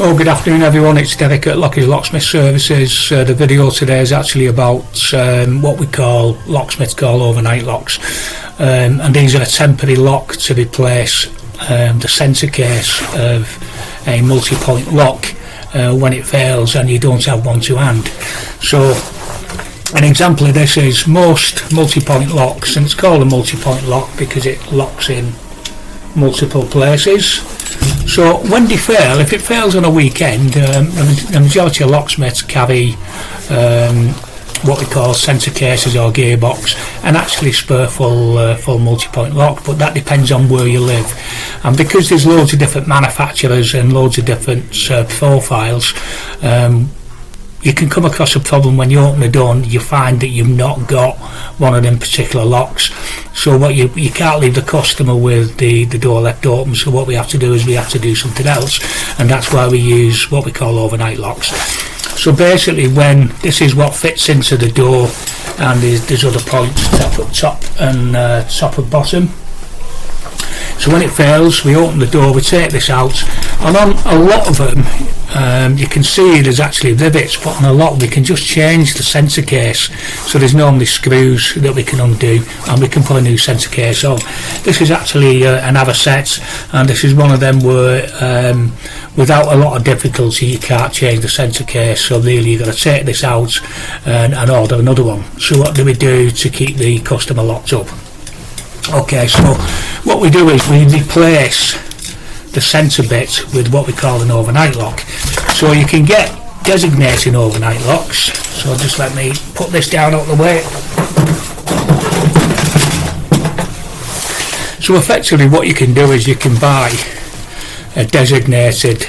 Oh, good afternoon everyone, it's Derek at Locksmith Services. The video today is actually about what we call, locksmiths call overnight locks, and these are a temporary lock to replace the sensor case of a multi-point lock when it fails and you don't have one to hand. So an example of this is most multi-point locks, and it's called a multi-point lock because it locks in multiple places. So when they fail, if it fails on a weekend, the majority of locksmiths carry what we call sensor cases or gearbox, and actually spare full multi-point lock, but that depends on where you live. And because there's loads of different manufacturers and loads of different profiles, you can come across a problem when you open the door and you find that you've not got one of them particular locks. So what you can't leave the customer with the door left open, so what we have to do is we have to do something else, and that's why we use what we call overnight locks. So basically, when this is what fits into the door, and there's other points, top and top and bottom. So when it fails, we open the door, we take this out, and on a lot of them you can see there's actually rivets, but on a lot we can just change the sensor case. So there's normally screws that we can undo and we can put a new sensor case on. This is actually another set, and this is one of them where without a lot of difficulty you can't change the sensor case, so really you've got to take this out and order another one. So what do we do to keep the customer locked up? Okay, so what we do is we replace the sensor bit with what we call an overnight lock. So you can get designated overnight locks. So just let me put this down out of the way. So effectively what you can do is you can buy a designated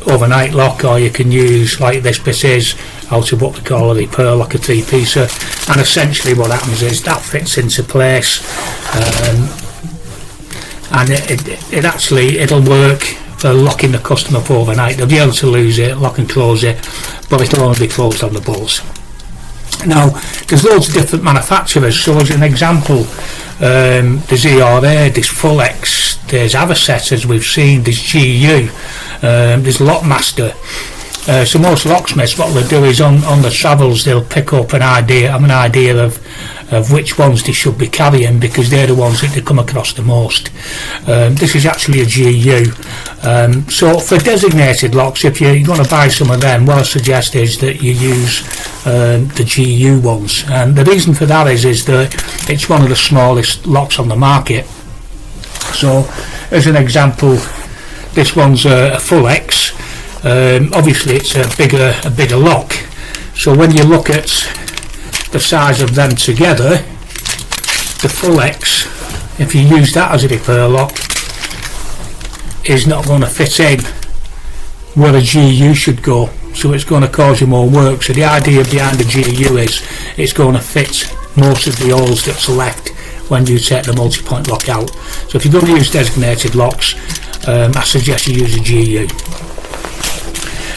overnight lock, or you can use, like this bit is, out of what we call a repair lock, a three-piecer, and essentially what happens is that fits into place, and it'll work for locking the customer up overnight. They'll be able to lose it, lock and close it, but it'll only be closed on the bolts. Now there's loads of different manufacturers, so as an example, there's ERA, there's Full X, there's other sets as we've seen, there's GU, there's Lockmaster. So most locksmiths, what they'll do is on the travels they'll pick up an idea of which ones they should be carrying, because they're the ones that they come across the most. This is actually a GU. So for designated locks, if you're going to buy some of them, what I suggest is that you use the GU ones, and the reason for that is that it's one of the smallest locks on the market. So as an example, this one's a Full X. Obviously it's a bigger lock, so when you look at the size of them together, the Full X, if you use that as a repair lock, is not going to fit in where a GU should go, so it's going to cause you more work. So the idea behind the GU is it's going to fit most of the holes that's left when you take the multi-point lock out. So if you're going to use designated locks, I suggest you use a GU.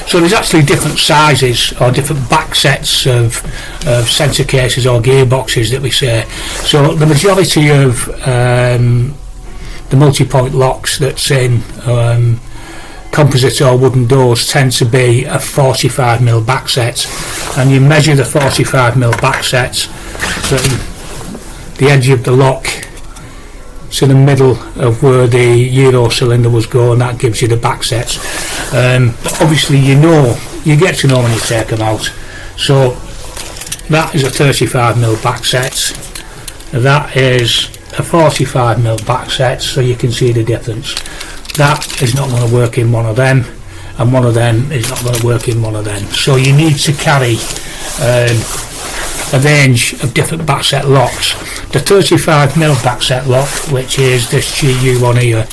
So there's actually different sizes or different back sets of sensor cases or gearboxes that we say. So the majority of the multi-point locks that's in composite or wooden doors tend to be a 45mm back set, and you measure the 45mm back set from the edge of the lock to the middle of where the Euro cylinder was going. That gives you the back sets. But obviously you get to know when you take them out. So that is a 35mm back set, that is a 45mm back set, so you can see the difference. That is not going to work in one of them, and one of them is not going to work in one of them. So you need to carry a range of different back set locks. The 35mm back set lock, which is this GU one here,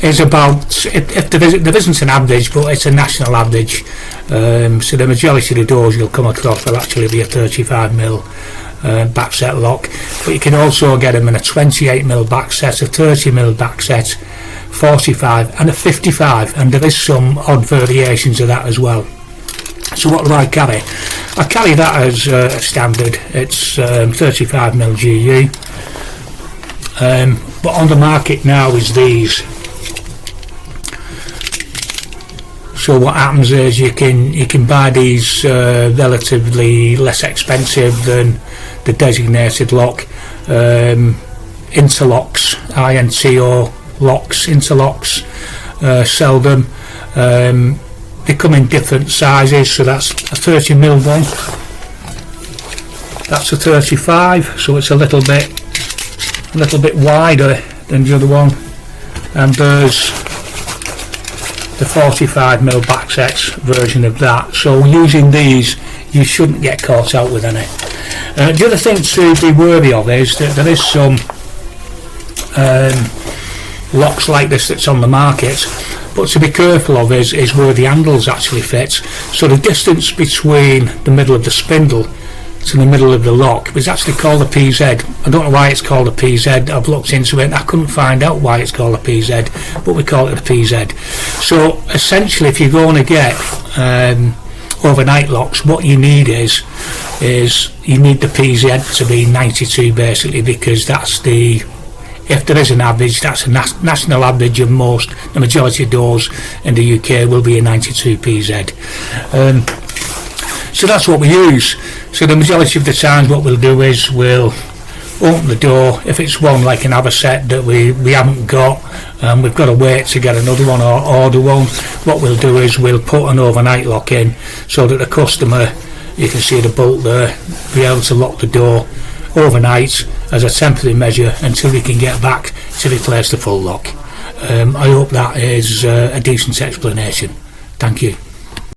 is about, if there isn't an average, but it's a national average, so the majority of the doors you'll come across will actually be a 35mm back set lock, but you can also get them in a 28mm back set, a 30mm back set, 45 and a 55, and there is some odd variations of that as well. So what do I carry? I carry that as a standard. It's 35mm GU, but on the market now is these. So what happens is you can buy these relatively less expensive than the designated lock, interlocks, INTO locks, interlocks, sell them. They come in different sizes, so that's a 30mm one, that's a 35, so it's a little bit wider than the other one, and there's the 45mm back sets version of that. So using these, you shouldn't get caught out with any. The other thing to be wary of is that there is some locks like this that's on the market, but to be careful of is where the handles actually fit. So the distance between the middle of the spindle to the middle of the lock is actually called a PZ. I don't know why it's called a PZ. I've looked into it and I couldn't find out why it's called a PZ, but we call it a PZ. So essentially, if you're going to get overnight locks, what you need is you need the PZ to be 92 basically, because that's the, if there is an average, that's a national average of the majority of doors in the UK will be a 92 PZ. So that's what we use. So the majority of the times what we'll do is we'll open the door. If it's one like an set that we haven't got, we've got to wait to get another one or order one, what we'll do is we'll put an overnight lock in so that the customer, you can see the bolt there, be able to lock the door overnight as a temporary measure until we can get back to replace the full lock. I hope that is a decent explanation. Thank you.